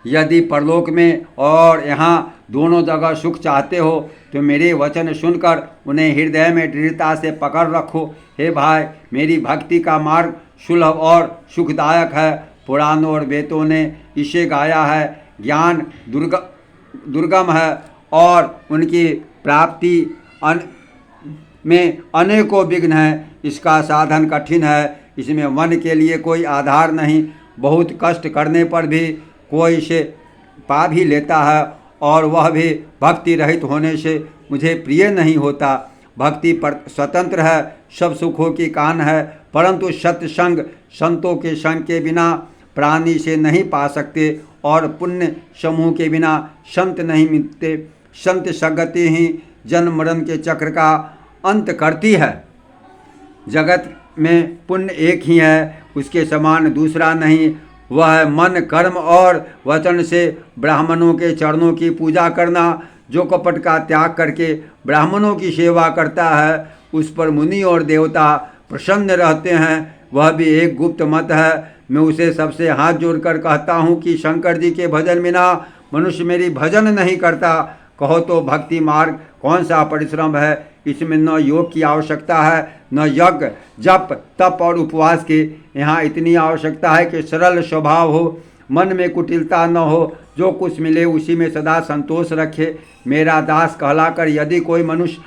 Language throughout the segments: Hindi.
यदि परलोक में और यहाँ दोनों जगह सुख चाहते हो तो मेरे वचन सुनकर उन्हें हृदय में दृढ़ता से पकड़ रखो। हे भाई, मेरी भक्ति का मार्ग सुलभ और सुखदायक है। पुराणों और वेदों ने इसे गाया है। ज्ञान दुर्गम है और उनकी प्राप्ति में अनेकों विघ्न हैं। इसका साधन कठिन है, इसमें मन के लिए कोई आधार नहीं। बहुत कष्ट करने पर भी कोई इसे पा भी लेता है और वह भी भक्ति रहित होने से मुझे प्रिय नहीं होता। भक्ति पर स्वतंत्र है, सब सुखों की कान है, परंतु सत्संग संतों के संग के बिना प्राणी से नहीं पा सकते और पुण्य समूह के बिना संत नहीं मिलते। संत संगति ही जन्म मरण के चक्र का अंत करती है। जगत में पुण्य एक ही है, उसके समान दूसरा नहीं। वह है मन, कर्म और वचन से ब्राह्मणों के चरणों की पूजा करना। जो कपट का त्याग करके ब्राह्मणों की सेवा करता है, उस पर मुनि और देवता प्रसन्न रहते हैं। वह भी एक गुप्त मत है। मैं उसे सबसे हाथ जोड़कर कहता हूँ कि शंकर जी के भजन बिना मनुष्य मेरी भजन नहीं करता। कहो तो भक्ति मार्ग कौन सा परिश्रम है? इसमें न योग की आवश्यकता है, न यज्ञ, जप, तप और उपवास की। यहाँ इतनी आवश्यकता है कि सरल स्वभाव हो, मन में कुटिलता न हो, जो कुछ मिले उसी में सदा संतोष रखे। मेरा दास कहलाकर यदि कोई मनुष्य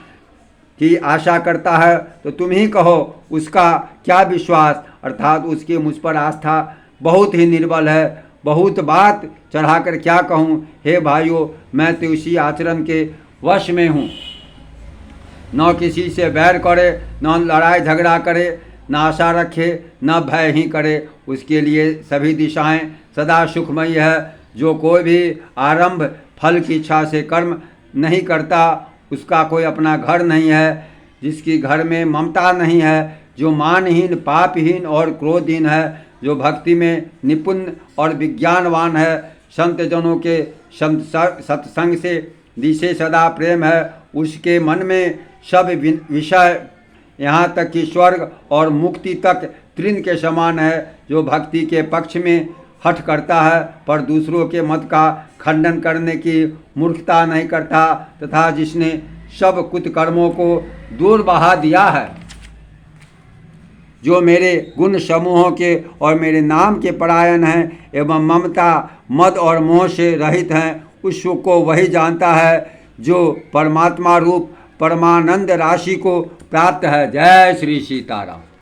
की आशा करता है तो तुम ही कहो उसका क्या विश्वास, अर्थात उसकी मुझ पर आस्था बहुत ही निर्बल है। बहुत बात चढ़ाकर क्या कहूँ? हे भाइयों, मैं तो उसी आचरण के वश में हूँ। न किसी से बैर करे, न लड़ाई झगड़ा करे, न आशा रखे, न भय ही करे। उसके लिए सभी दिशाएं सदा सुखमयी है। जो कोई भी आरंभ फल की इच्छा से कर्म नहीं करता, उसका कोई अपना घर नहीं है। जिसकी घर में ममता नहीं है, जो मानहीन, पापहीन और क्रोधहीन है, जो भक्ति में निपुण और विज्ञानवान है, संत जनों के सत्संग से जिसे सदा प्रेम है, उसके मन में सब विषय यहाँ तक कि स्वर्ग और मुक्ति तक तृण के समान है। जो भक्ति के पक्ष में हठ करता है पर दूसरों के मत का खंडन करने की मूर्खता नहीं करता, तथा जिसने सब कुत्कर्मों को दूर बहा दिया है, जो मेरे गुण समूहों के और मेरे नाम के परायण हैं एवं ममता, मद और मोह से रहित हैं, उस सुख को वही जानता है जो परमात्मा रूप परमानंद राशि को प्राप्त है। जय श्री सीताराम।